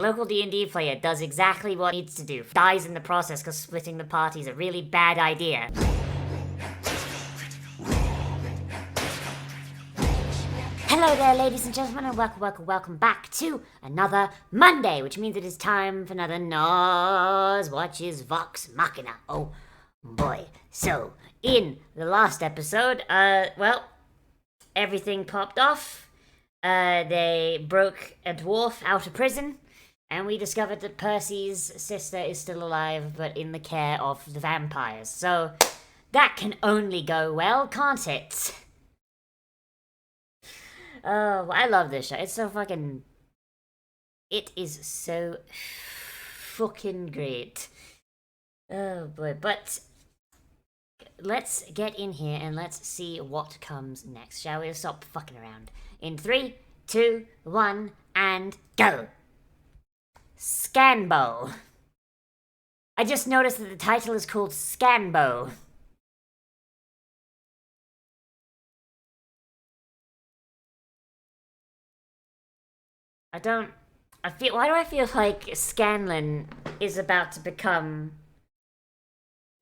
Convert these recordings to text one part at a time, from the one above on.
Local D&D player does exactly what he needs to do. Dies in the process because splitting the party is a really bad idea. Hello there, ladies and gentlemen, and welcome back to another Monday, which means it is time for another Nozz watches Vox Machina. Oh boy. So, in the last episode, well, everything popped off. They broke a dwarf out of prison, and we discovered that Percy's sister is still alive, but in the care of the vampires. So, that can only go well, can't it? Oh, I love this show. It's so fucking... It is so fucking great. Oh boy, but let's get in here and let's see what comes next, shall we? Stop fucking around. In 3, 2, 1, and go! Scanbo. I just noticed that the title is called Scanbo. Why do I feel like Scanlan is about to become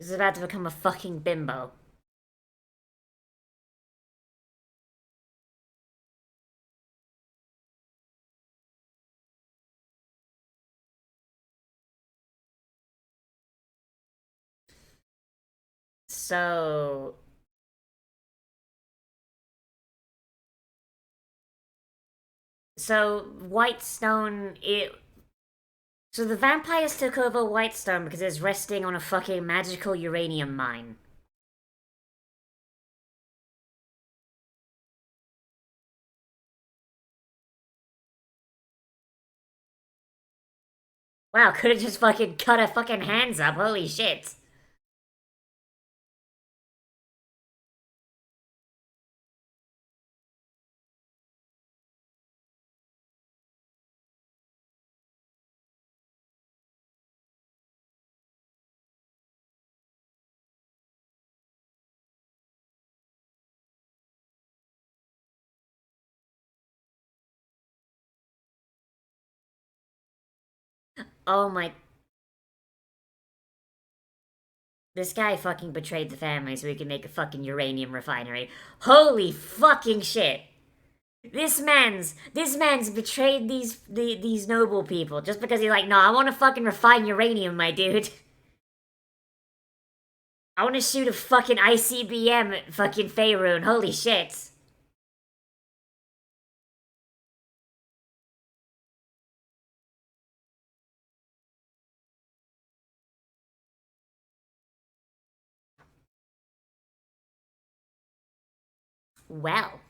a fucking bimbo? So... Whitestone, So the vampires took over Whitestone because it's resting on a fucking magical uranium mine. Wow, could've just fucking cut her fucking hands up, holy shit. Oh my... This guy fucking betrayed the family so he could make a fucking uranium refinery. Holy fucking shit! This man's betrayed these noble people just because he's like, no, I want to fucking refine uranium, my dude. I want to shoot a fucking ICBM at fucking Faerun. Holy shit. Well.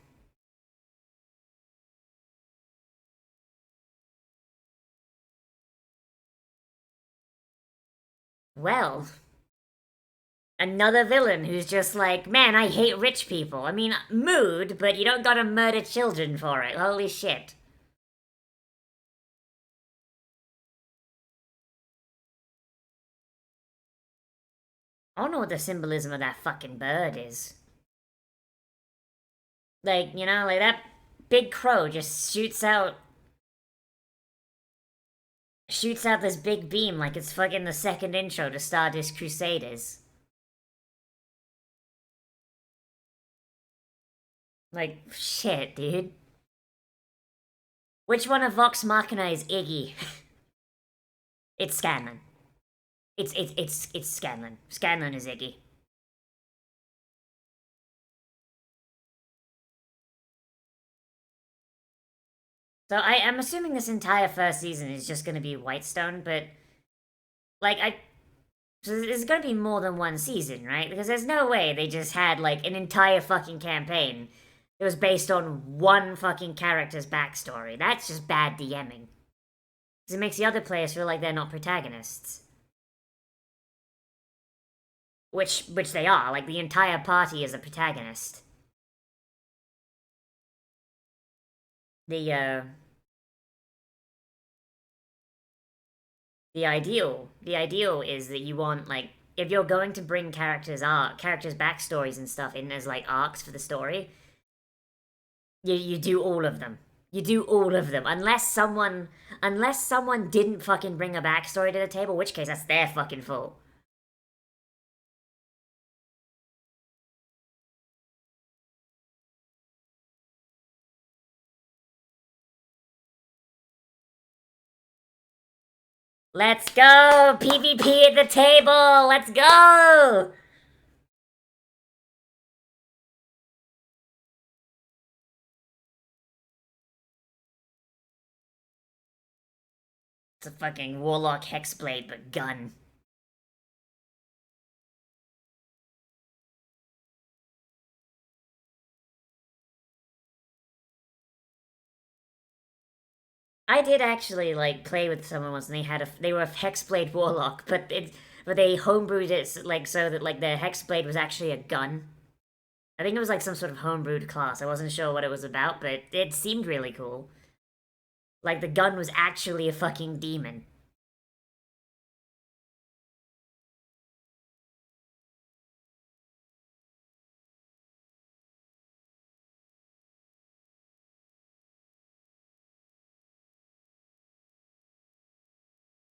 Well. Another villain who's just like, man, I hate rich people. I mean, mood, but you don't gotta murder children for it. Holy shit. I don't know what the symbolism of that fucking bird is. Like, you know, like that big crow just shoots out this big beam like it's fucking the second intro to Stardust Crusaders. Like, shit, dude. Which one of Vox Machina is Iggy? It's Scanlan. It's Scanlan. Scanlan is Iggy. So I'm assuming this entire first season is just gonna be Whitestone, but like so there's gonna be more than one season, right? Because there's no way they just had like an entire fucking campaign that was based on one fucking character's backstory. That's just bad DMing. Because it makes the other players feel like they're not protagonists. Which they are, like the entire party is a protagonist. The ideal is that you want, like, if you're going to bring characters backstories and stuff in as like arcs for the story, you do all of them. You do all of them, unless someone didn't fucking bring a backstory to the table, which case that's their fucking fault. Let's go! PvP at the table! Let's go! It's a fucking warlock hexblade, but gun. I did actually like play with someone once, and they were a hexblade warlock, but they homebrewed it like so that like their hexblade was actually a gun. I think it was like some sort of homebrewed class. I wasn't sure what it was about, but it seemed really cool. Like the gun was actually a fucking demon.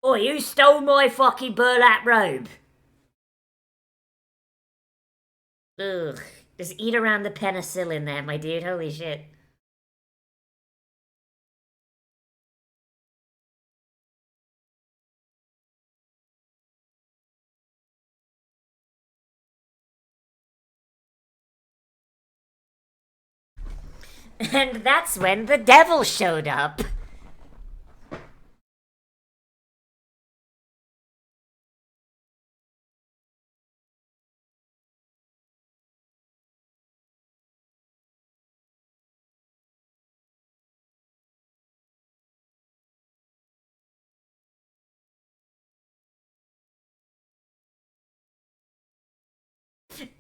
Oh, you stole my fucking burlap robe. Ugh. Just eat around the penicillin there, my dude. Holy shit. And that's when the devil showed up.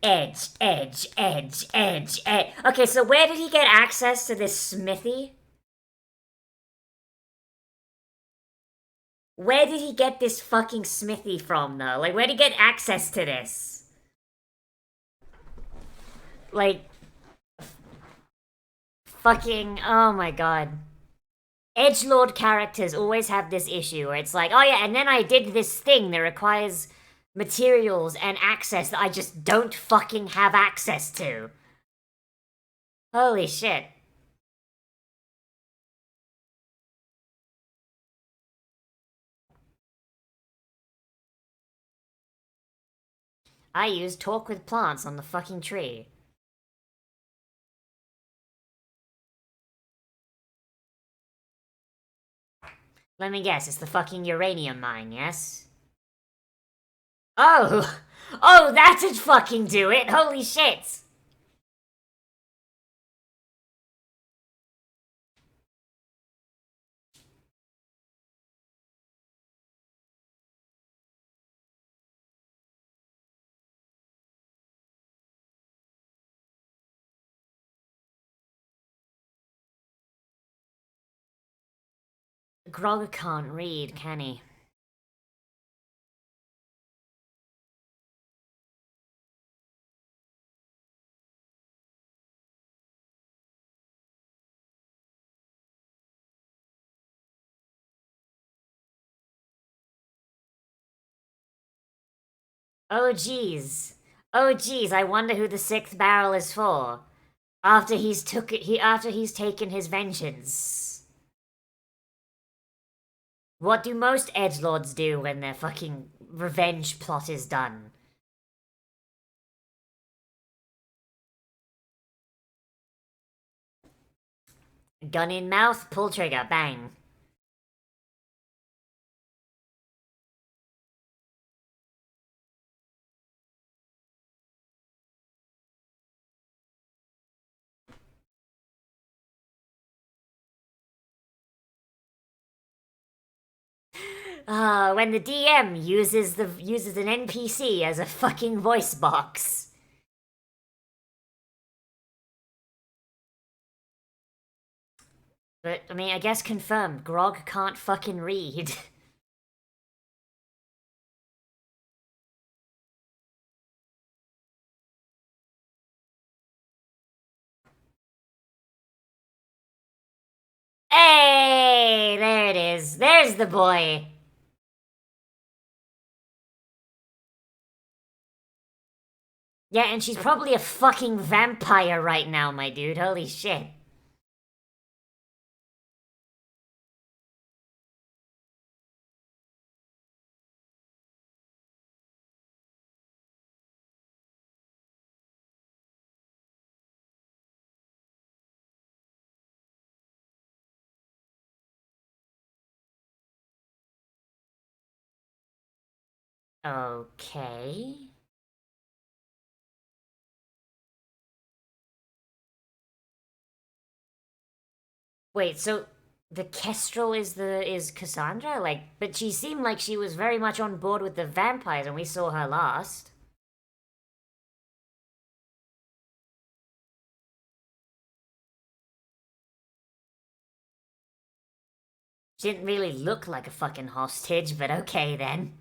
Edge, edge, edge, edge, edge. Okay, so where did he get access to this smithy? Where did he get this fucking smithy from, though? Like, where did he get access to this? Like, fucking. Oh my god. Edgelord characters always have this issue where it's like, oh yeah, and then I did this thing that requires materials and access that I just don't fucking have access to. Holy shit. I used talk with plants on the fucking tree. Let me guess, it's the fucking uranium mine, yes? Oh! Oh, that'd fucking do it! Holy shit! Grog can't read, can he? Oh geez. Oh geez, I wonder who the sixth barrel is for. After he's taken his vengeance. What do most edgelords do when their fucking revenge plot is done? Gun in mouth, pull trigger, bang. When the DM uses an NPC as a fucking voice box. But I mean, I guess confirmed. Grog can't fucking read. Hey, there it is. There's the boy. Yeah, and she's probably a fucking vampire right now, my dude. Holy shit. Okay. Wait, so the Kestrel is Cassandra? Like, but she seemed like she was very much on board with the vampires when we saw her last. She didn't really look like a fucking hostage, but okay then.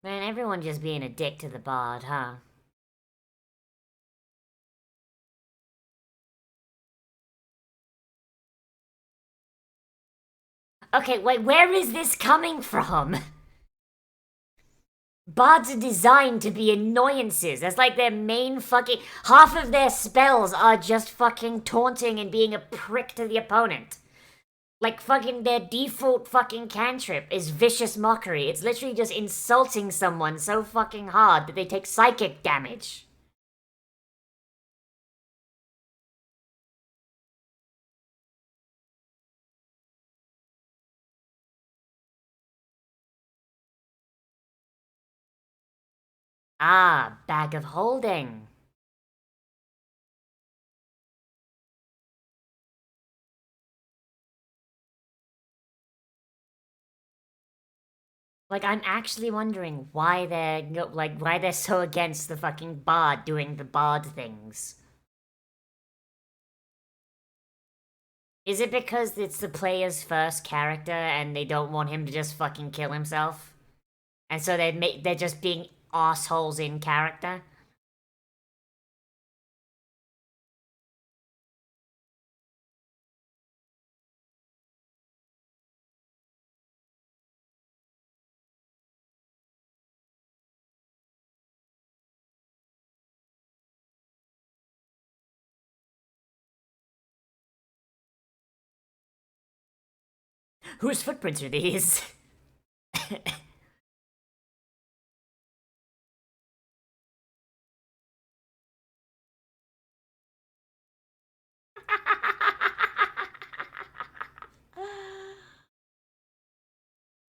Man, everyone just being a dick to the bard, huh? Okay, wait, where is this coming from? Bards are designed to be annoyances. That's like their main fucking. Half of their spells are just fucking taunting and being a prick to the opponent. Like fucking their default fucking cantrip is vicious mockery. It's literally just insulting someone so fucking hard that they take psychic damage. Ah, bag of holding. Like I'm actually wondering why they're why they're so against the fucking bard doing the bard things. Is it because it's the player's first character and they don't want him to just fucking kill himself? And so they're just being assholes in character? Whose footprints are these?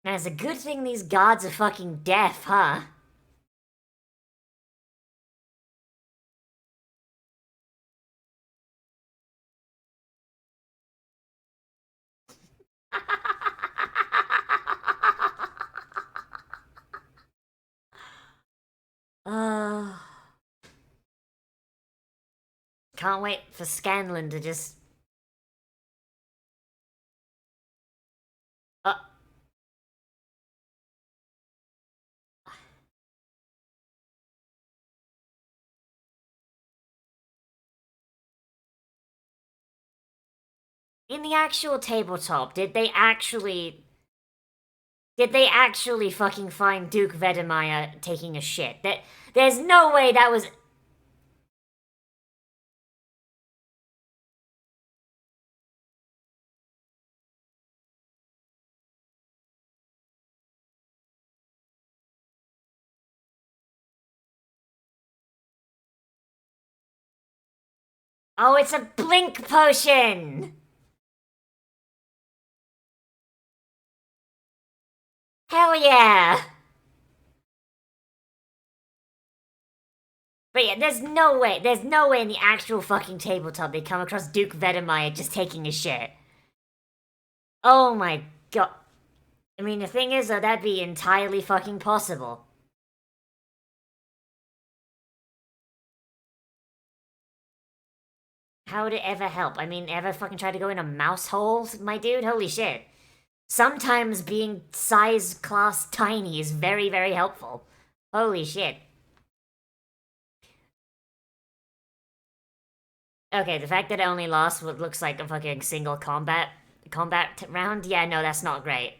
Now, it's a good thing these guards are fucking deaf, huh? Uh, can't wait for Scanlan to just. Uh, in the actual tabletop, Did they actually fucking find Duke Vedemeyer taking a shit? There's no way that was. Oh, it's a blink potion! Hell yeah! But yeah, there's no way in the actual fucking tabletop they come across Duke Vedemeyer just taking a shit. Oh my god. I mean, the thing is, though, that'd be entirely fucking possible. How would it ever help? I mean, ever fucking try to go in a mouse hole, my dude? Holy shit. Sometimes being size class tiny is very, very helpful. Holy shit. Okay, the fact that it only lasts what looks like a fucking single combat round, yeah, no, that's not great.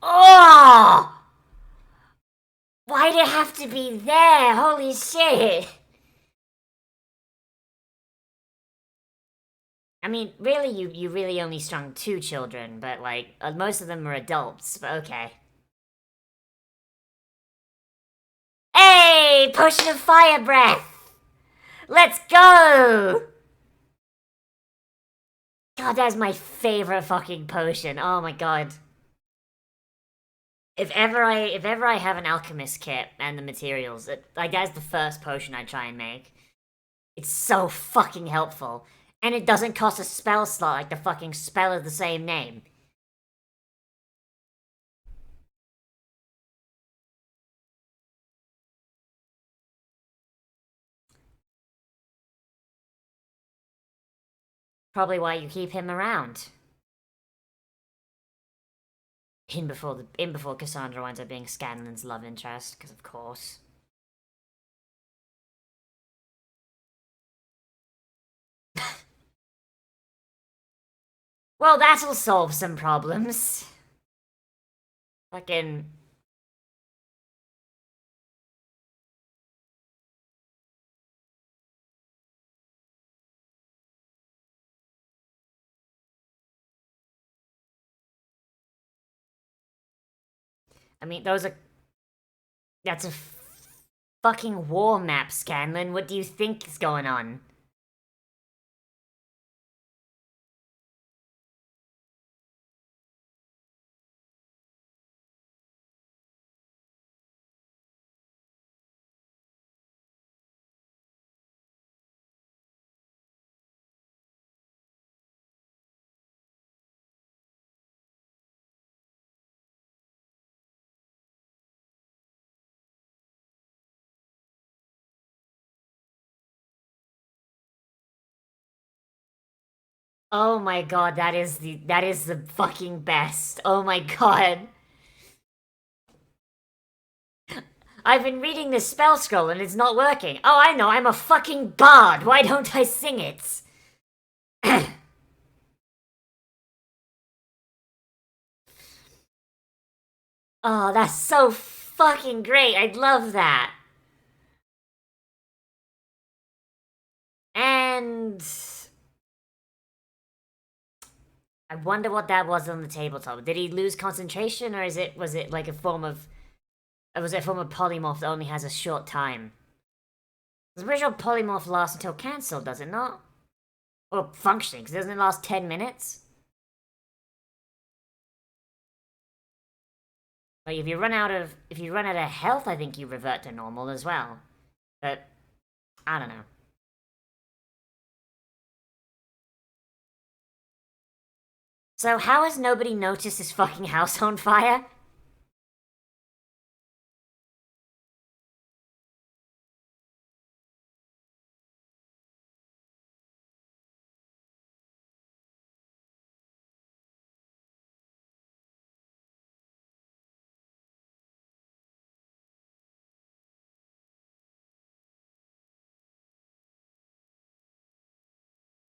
Oh! Why'd it have to be there? Holy shit! I mean, really, you really only strung two children, but like, most of them are adults, but okay. Hey! Potion of fire breath! Let's go! God, that's my favorite fucking potion. Oh my god. If ever I have an alchemist kit and the materials, like that's the first potion I try and make. It's so fucking helpful. And it doesn't cost a spell slot like the fucking spell of the same name. Probably why you keep him around. In before Cassandra winds up being Scanlan's love interest, because of course. Well, that'll solve some problems. Fucking. I mean, those are. That's a fucking war map, Scanlan. What do you think is going on? Oh my god, that is the fucking best. Oh my god. I've been reading this spell scroll and it's not working. Oh, I know, I'm a fucking bard. Why don't I sing it? Oh, that's so fucking great. I'd love that. And I wonder what that was on the tabletop. Did he lose concentration, or was it like a form of was it a form of polymorph that only has a short time? The original polymorph lasts until cancelled, does it not? Or functioning, because doesn't it last 10 minutes? Like if you run out of health, I think you revert to normal as well. But I don't know. So how has nobody noticed this fucking house on fire?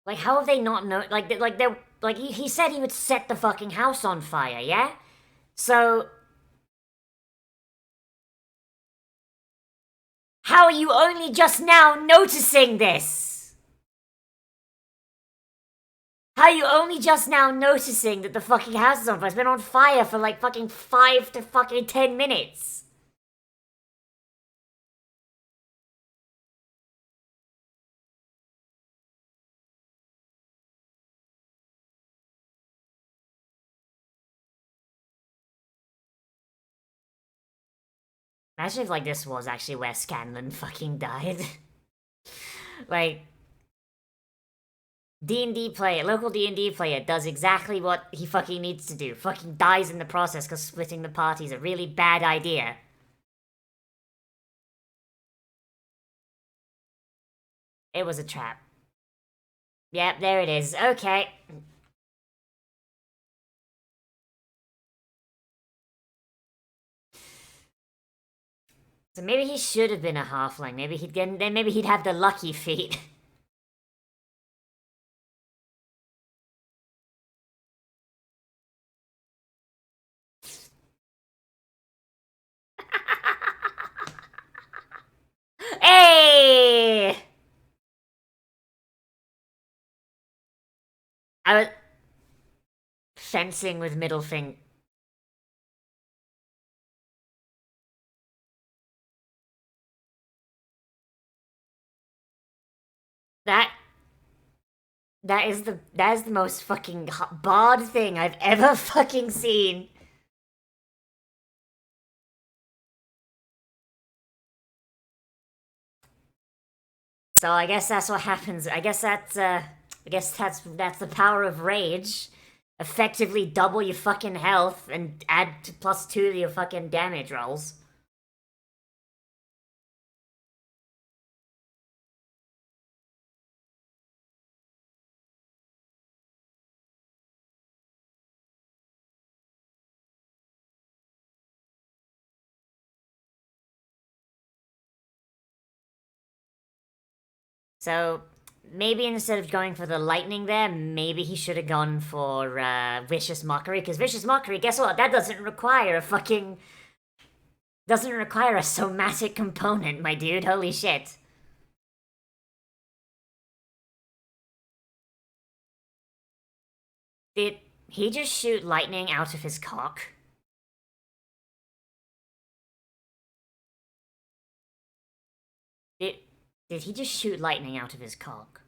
Like how have they not know? He said he would set the fucking house on fire. Yeah. So how are you only just now noticing this? How are you only just now noticing that the fucking house is on fire? It's been on fire for like fucking 5 to fucking 10 minutes. Imagine if, like, this was actually where Scanlan fucking died. Like, D&D player, local D&D player does exactly what he fucking needs to do. Fucking dies in the process because splitting the party is a really bad idea. It was a trap. Yep, there it is. Okay. So maybe he should have been a halfling. Maybe he'd get, then maybe he'd have the lucky feet. Hey! I was fencing with middle finger. That that is the most fucking barred thing I've ever fucking seen. So I guess that's what happens. I guess that's the power of rage. Effectively double your fucking health and add +2 to your fucking damage rolls. So maybe instead of going for the lightning there, maybe he should have gone for vicious mockery. Because vicious mockery, guess what? That doesn't require a somatic component, my dude. Holy shit. Did he just shoot lightning out of his cock? Did did he just shoot lightning out of his cock?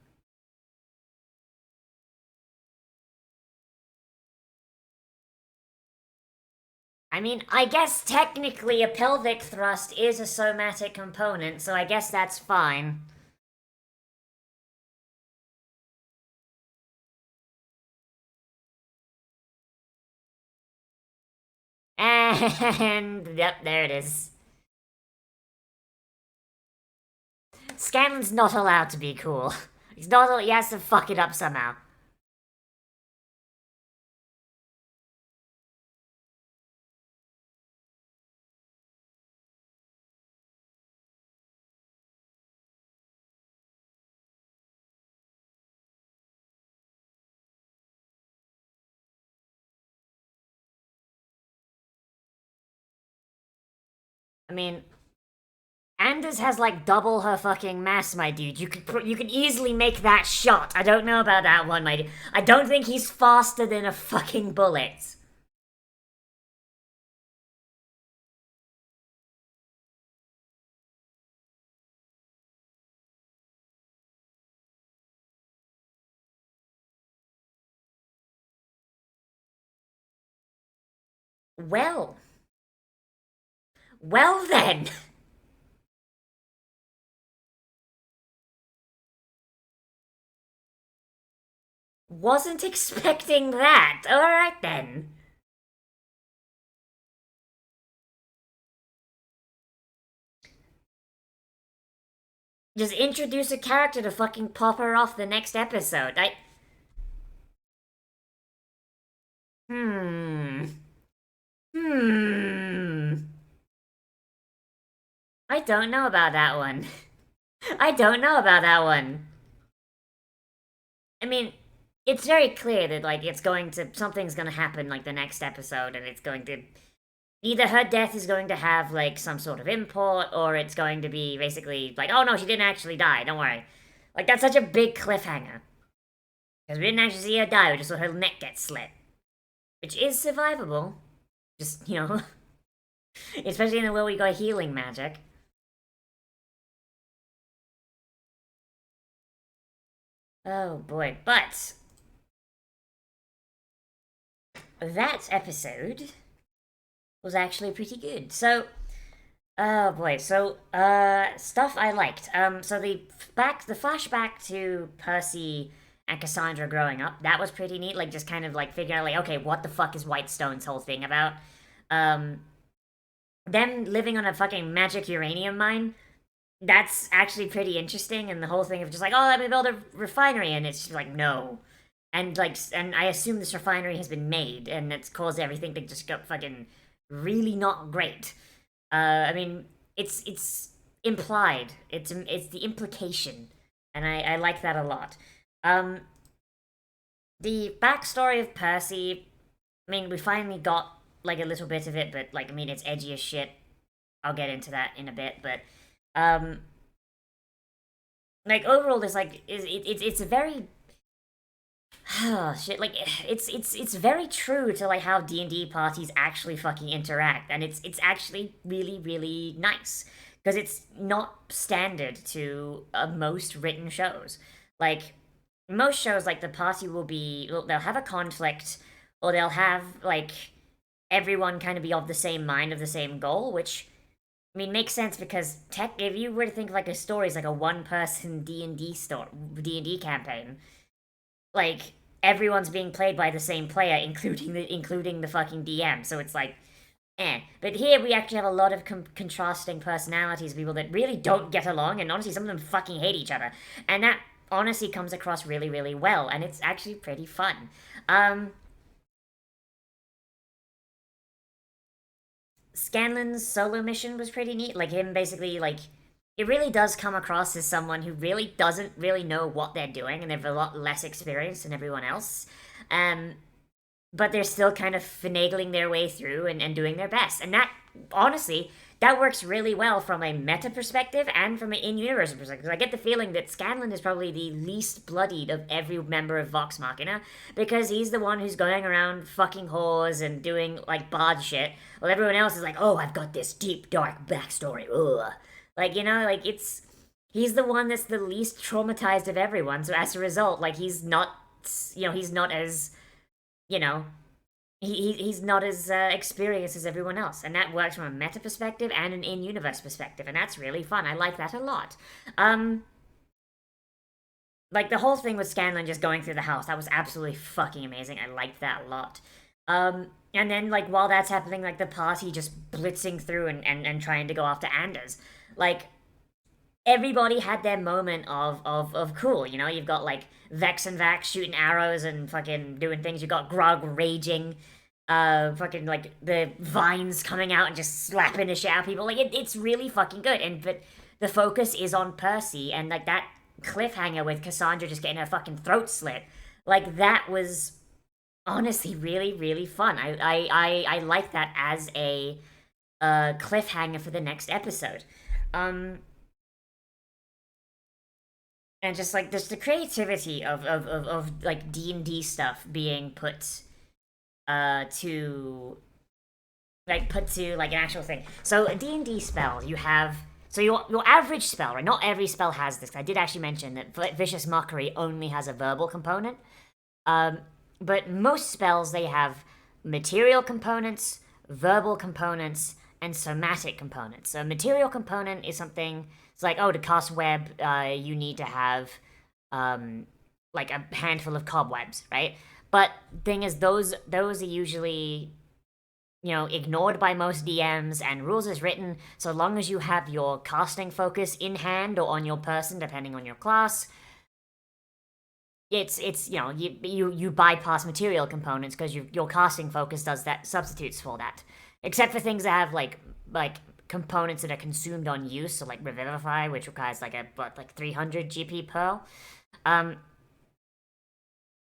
I mean, I guess technically a pelvic thrust is a somatic component, so I guess that's fine. And yep, there it is. Scanlan's not allowed to be cool. He's not. He has to fuck it up somehow. I mean, Anders has like double her fucking mass, my dude. You could easily make that shot. I don't know about that one, my dude. I don't think he's faster than a fucking bullet. Well, well then. Wasn't expecting that. Alright then. Just introduce a character to fucking pop her off the next episode. Hmm. Hmm. I don't know about that one. I don't know about that one. I mean, it's very clear that, like, something's gonna happen, like, the next episode, and it's going to. Either her death is going to have, like, some sort of import, or it's going to be basically like, oh no, she didn't actually die, don't worry. Like, that's such a big cliffhanger. Because we didn't actually see her die, we just saw her neck get slit. Which is survivable. Just, especially in the world we got healing magic. Oh boy, but that episode was actually pretty good. So, Oh boy, so stuff I liked. So the flashback to Percy and Cassandra growing up, that was pretty neat. Like just kind of like figuring out like, okay, what the fuck is Whitestone's whole thing about? Um, them living on a fucking magic uranium mine. That's actually pretty interesting, and the whole thing of just like, oh, let me build a refinery, and it's just like no, and I assume this refinery has been made, and it's caused everything to just go fucking really not great. I mean, it's implied. It's the implication, and I like that a lot. Um, the backstory of Percy. I mean, we finally got like a little bit of it, but like I mean, it's edgy as shit. I'll get into that in a bit, but um, like overall, there's like it's a very shit like it's very true to like how D&D parties actually fucking interact, and it's actually really nice because it's not standard to most written shows. Like most shows, like the party will be they'll have a conflict, or they'll have like everyone kind of be of the same mind, of the same goal, which I mean makes sense because tech if you were to think of like a story as like a one person D&D story, D&D campaign, like everyone's being played by the same player, including the fucking DM. So it's like, eh. But here we actually have a lot of contrasting personalities, people that really don't get along, and honestly, some of them fucking hate each other, and that honestly comes across really well, and it's actually pretty fun. Um, Scanlan's solo mission was pretty neat. Like him basically like it really does come across as someone who really doesn't really know what they're doing, and they've a lot less experience than everyone else. Um, but they're still kind of finagling their way through and doing their best. And that, honestly, that works really well from a meta perspective and from an in-universe perspective. I get the feeling that Scanlan is probably the least bloodied of every member of Vox Machina, because he's the one who's going around fucking whores and doing, like, bard shit, while everyone else is like, oh, I've got this deep, dark backstory. Ugh. Like, you know, like, it's... He's the one that's the least traumatized of everyone, so as a result, like, he's not... You know, he's not as... You know, he's not as experienced as everyone else, and that works from a meta perspective and an in-universe perspective, and that's really fun. I like that a lot. Um, like the whole thing with Scanlan just going through the house, that was absolutely fucking amazing. I liked that a lot. And then like while that's happening, like the party just blitzing through and trying to go after Anders, like everybody had their moment of cool. You know, you've got like Vex and Vax shooting arrows and fucking doing things. You've got Grug raging, fucking like the vines coming out and just slapping the shit out of people. Like it's really fucking good. And but the focus is on Percy, and like that cliffhanger with Cassandra just getting her fucking throat slit. Like that was honestly really fun. I like that as a cliffhanger for the next episode. Um, and just like there's the creativity of like D&D stuff being to put to like an actual thing. So a D&D spell, you have so your average spell, right? Not every spell has this. I did actually mention that Vicious Mockery only has a verbal component. Um, but most spells they have material components, verbal components, and somatic components. So a material component is something it's like, oh, to cast web, you need to have like a handful of cobwebs, right? But thing is, those are usually ignored by most DMs, and rules is written so long as you have your casting focus in hand or on your person, depending on your class. It's you bypass material components because your casting focus does that substitutes for that, except for things that have like components that are consumed on use, so like Revivify, which requires like 300 GP pearl. Um,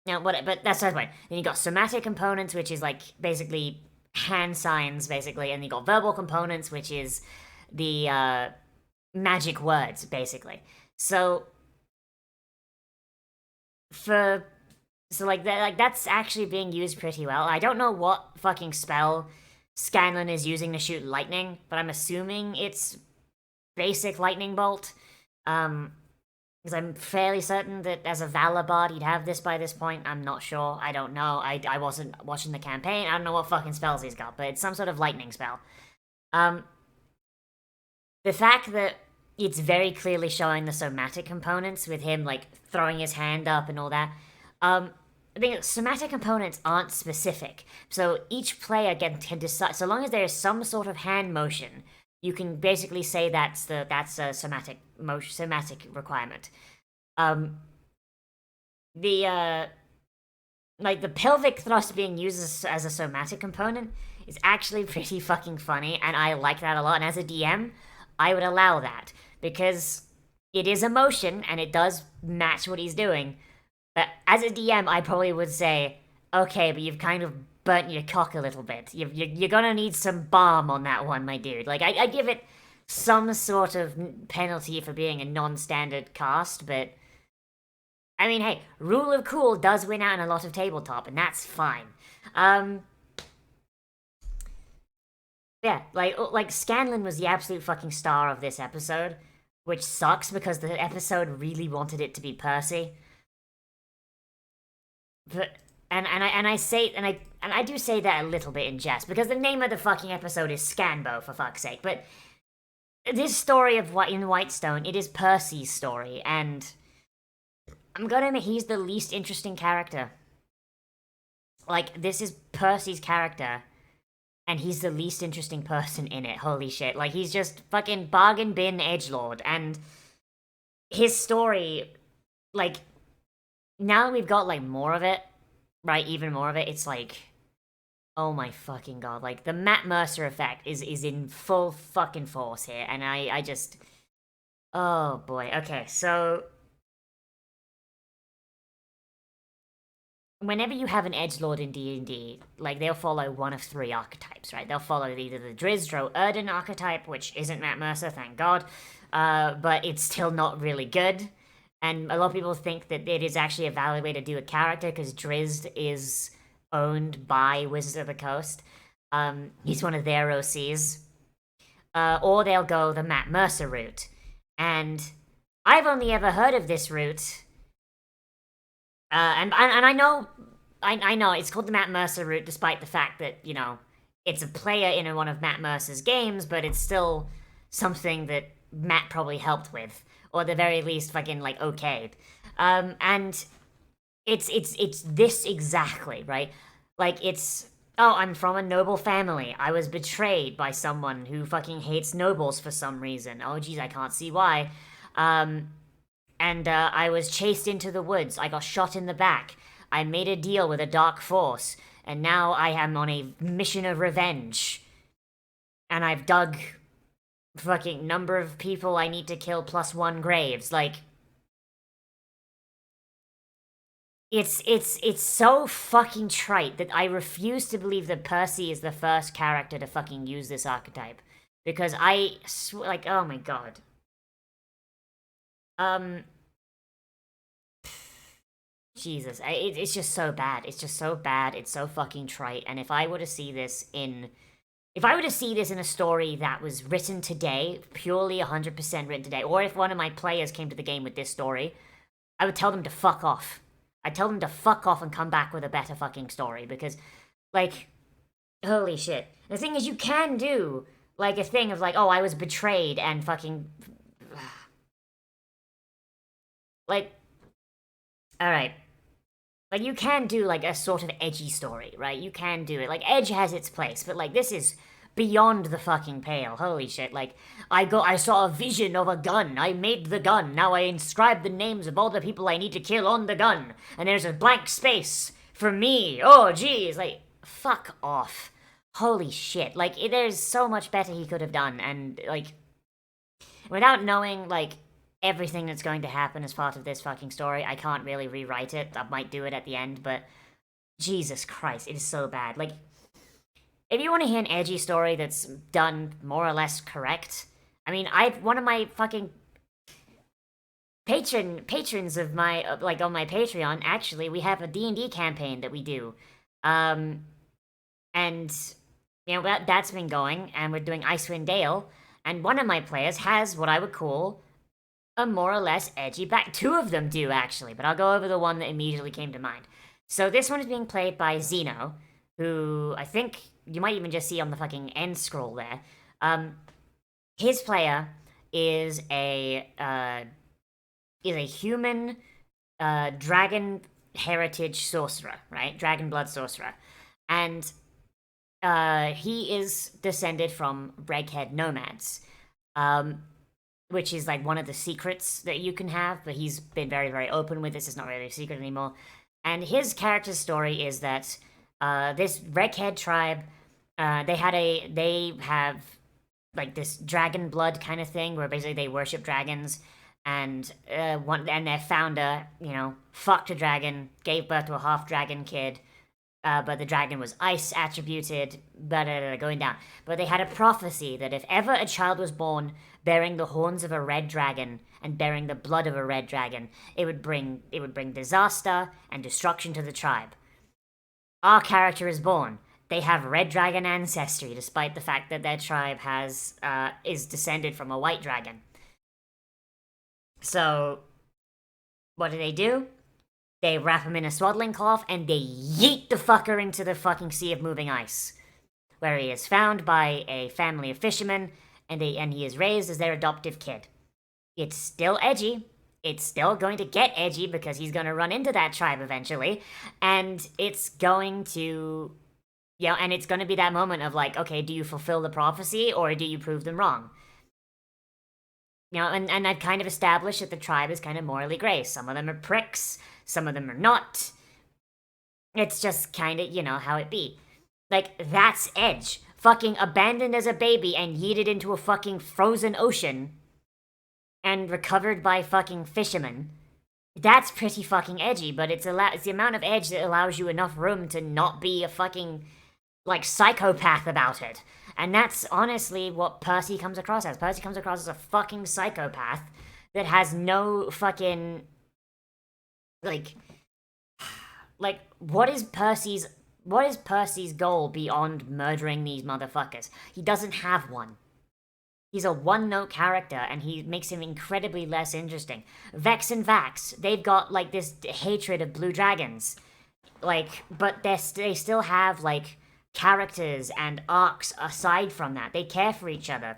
now what? But that's the point. Then you got somatic components, which is like basically hand signs, basically, and you got verbal components, which is the magic words, basically. So for so like that, like that's actually being used pretty well. I don't know what fucking spell Scanlan is using to shoot lightning, but I'm assuming it's basic lightning bolt. Because I'm fairly certain that as a Valor Bard he'd have this by this point. I'm not sure. I don't know. I wasn't watching the campaign. I don't know what fucking spells he's got, but it's some sort of lightning spell. Um, the fact that it's very clearly showing the somatic components with him like throwing his hand up and all that. I think somatic components aren't specific, so each player can decide. So long as there is some sort of hand motion, you can basically say that's a somatic requirement. Um, the like the pelvic thrust being used as a somatic component is actually pretty fucking funny, and I like that a lot. And as a DM, I would allow that because it is a motion and it does match what he's doing. But as a DM, I probably would say, okay, but you've kind of burnt your cock a little bit. You're gonna need some balm on that one, my dude. Like, I give it some sort of penalty for being a non-standard cast, but I mean, hey, rule of cool does win out in a lot of tabletop, and that's fine. Yeah, like Scanlan was the absolute fucking star of this episode, which sucks because the episode really wanted it to be Percy. But I do say that a little bit in jest because the name of the fucking episode is Scanbo, for fuck's sake. But this story of in Whitestone, it is Percy's story, and I'm gonna admit he's the least interesting character. Like, this is Percy's character, and he's the least interesting person in it. Holy shit! Like, he's just fucking bargain bin edgelord, and his story, like, now that we've got like more of it, right? Even more of it. It's like, oh my fucking god! Like the Matt Mercer effect is in full fucking force here, and I just, oh boy. Okay, so whenever you have an edgelord in D&D, like they'll follow one of three archetypes, right? They'll follow either the Drizzt Erden archetype, which isn't Matt Mercer, thank God, but it's still not really good. And a lot of people think that it is actually a valid way to do a character because Drizzt is owned by Wizards of the Coast. He's one of their OCs. Or they'll go the Matt Mercer route. And I've only ever heard of this route. And I know it's called the Matt Mercer route despite the fact that, you know, it's a player in one of Matt Mercer's games, but it's still something that Matt probably helped with. Or at the very least, fucking, like, okayed. And it's this exactly, right? Like, it's, oh, I'm from a noble family. I was betrayed by someone who fucking hates nobles for some reason. Oh, geez, I can't see why. And I was chased into the woods. I got shot in the back. I made a deal with a dark force. And now I am on a mission of revenge. And I've dug fucking number of people I need to kill plus one graves. Like, it's so fucking trite that I refuse to believe that Percy is the first character to fucking use this archetype. Because like, oh my god. Jesus, it's just so bad. It's just so bad. It's so fucking trite. And if I were to see this in a story that was written today, purely 100% written today, or if one of my players came to the game with this story, I would tell them to fuck off. I'd tell them to fuck off and come back with a better fucking story, because, like, holy shit. The thing is, you can do, like, a thing of, like, oh, I was betrayed and fucking... like, alright. Like, you can do, like, a sort of edgy story, right? You can do it. Like, edge has its place, but, like, this is beyond the fucking pale. Holy shit. Like, I saw a vision of a gun. I made the gun. Now I inscribe the names of all the people I need to kill on the gun. And there's a blank space for me. Oh, geez. Like, fuck off. Holy shit. Like, there's so much better he could have done. And, like, without knowing, like, everything that's going to happen as part of this fucking story, I can't really rewrite it. I might do it at the end, but Jesus Christ, it is so bad. Like, if you want to hear an edgy story that's done more or less correct, I mean, one of my fucking patrons of my, like, on my Patreon, actually, we have a D&D campaign that we do. And, you know, that's been going, and we're doing Icewind Dale, and one of my players has what I would call a more or less edgy back. Two of them do, actually, but I'll go over the one that immediately came to mind. So this one is being played by Zeno, who I think you might even just see on the fucking end scroll there. his player is a human dragon heritage sorcerer, right? Dragon blood sorcerer. And he is descended from Reghead nomads, which is like one of the secrets that you can have, but he's been very, very open with this. It's not really a secret anymore. And his character's story is that this Reghead tribe, they have like this dragon blood kind of thing where basically they worship dragons, and their founder, fucked a dragon, gave birth to a half dragon kid, but the dragon was ice attributed, going down. But they had a prophecy that if ever a child was born bearing the horns of a red dragon and bearing the blood of a red dragon, it would bring disaster and destruction to the tribe. Our character is born. They have red dragon ancestry, despite the fact that their tribe is descended from a white dragon. So, what do? They wrap him in a swaddling cloth and they yeet the fucker into the fucking sea of moving ice, where he is found by a family of fishermen, and he is raised as their adoptive kid. It's still edgy. It's still going to get edgy because he's going to run into that tribe eventually, and it's going to, and it's going to be that moment of like, okay, do you fulfill the prophecy or do you prove them wrong? And I've kind of established that the tribe is kind of morally gray. Some of them are pricks, some of them are not. It's just kind of, how it be. Like, that's edge. Fucking abandoned as a baby and yeeted into a fucking frozen ocean and recovered by fucking fishermen. That's pretty fucking edgy, but it's the amount of edge that allows you enough room to not be a fucking, like, psychopath about it. And that's honestly what Percy comes across as. Percy comes across as a fucking psychopath that has no fucking, like, what is Percy's goal beyond murdering these motherfuckers? He doesn't have one. He's a one-note character, and he makes him incredibly less interesting. Vex and Vax, they've got, like, this hatred of blue dragons. Like, but they still have, like, characters and arcs aside from that. They care for each other.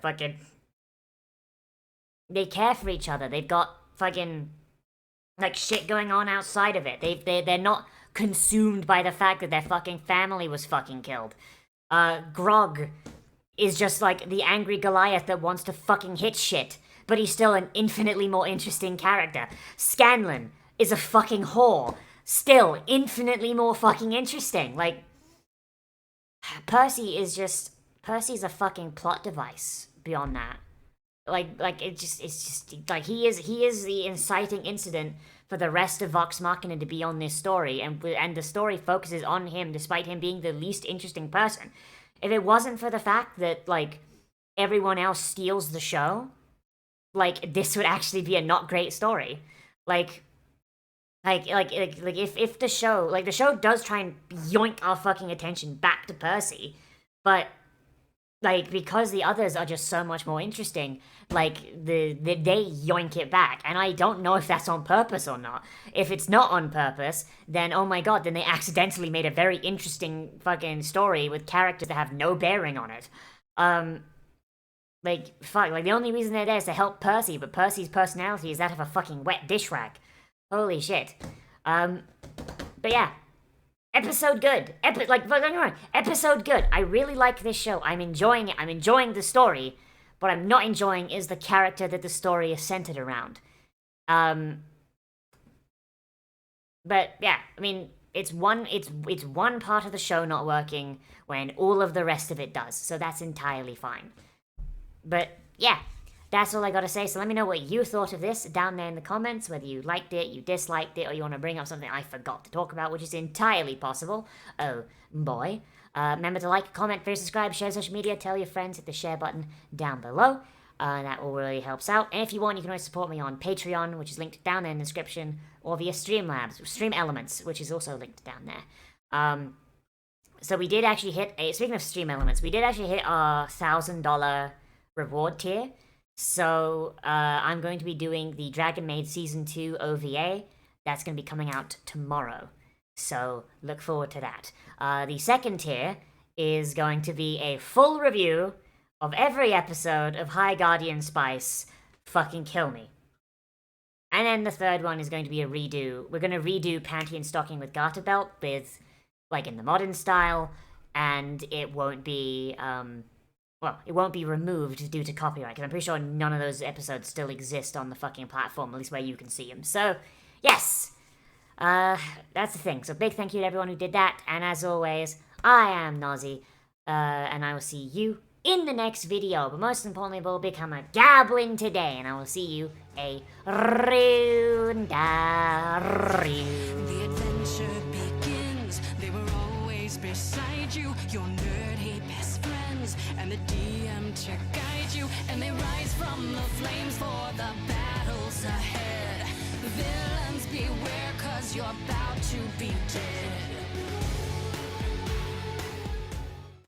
They care for each other. They've got fucking, like, shit going on outside of it. They're not consumed by the fact that their fucking family was fucking killed. Grog is just like the angry Goliath that wants to fucking hit shit, but he's still an infinitely more interesting character. Scanlan is a fucking whore, still infinitely more fucking interesting. Like, Percy's a fucking plot device beyond that. It's just like he is the inciting incident for the rest of Vox Machina to be on this story, and the story focuses on him despite him being the least interesting person. If it wasn't for the fact that, like, everyone else steals the show, like, this would actually be a not great story. Like if the show does try and yoink our fucking attention back to Percy, but, like, because the others are just so much more interesting, like, they yoink it back, and I don't know if that's on purpose or not. If it's not on purpose, then, oh my god, then they accidentally made a very interesting fucking story with characters that have no bearing on it. The only reason they're there is to help Percy, but Percy's personality is that of a fucking wet dish rag. Holy shit. But yeah. Episode good. Episode good. I really like this show. I'm enjoying it. I'm enjoying the story. What I'm not enjoying is the character that the story is centered around. But yeah, I mean, it's one part of the show not working when all of the rest of it does. So that's entirely fine. But yeah, that's all I gotta say. So let me know what you thought of this down there in the comments, whether you liked it, you disliked it, or you want to bring up something I forgot to talk about, which is entirely possible. Oh boy. Remember to like, comment, favorite, subscribe, share social media, tell your friends, hit the share button down below. That all really helps out. And if you want, you can always support me on Patreon, which is linked down there in the description, or via Stream Elements, which is also linked down there. So we did actually speaking of Stream Elements, we did actually hit our $1,000 reward tier. So, I'm going to be doing the Dragon Maid Season 2 OVA. That's going to be coming out tomorrow. So, look forward to that. The second tier is going to be a full review of every episode of High Guardian Spice fucking kill me. And then the third one is going to be a redo. We're going to redo Panty and Stocking with Garter Belt with, like, in the modern style, and it won't be, it won't be removed due to copyright, because I'm pretty sure none of those episodes still exist on the fucking platform, at least where you can see them. So, yes! That's the thing. So big thank you to everyone who did that, and as always, I am Nozzy, and I will see you in the next video, but most importantly, we'll become a goblin today, and I will see you a rune. The adventure begins. They were always beside you, your nerdy best friends, and the DM to guide you, and they rise from the flames for the battles ahead. Villains beware, 'cause you're about to be dead.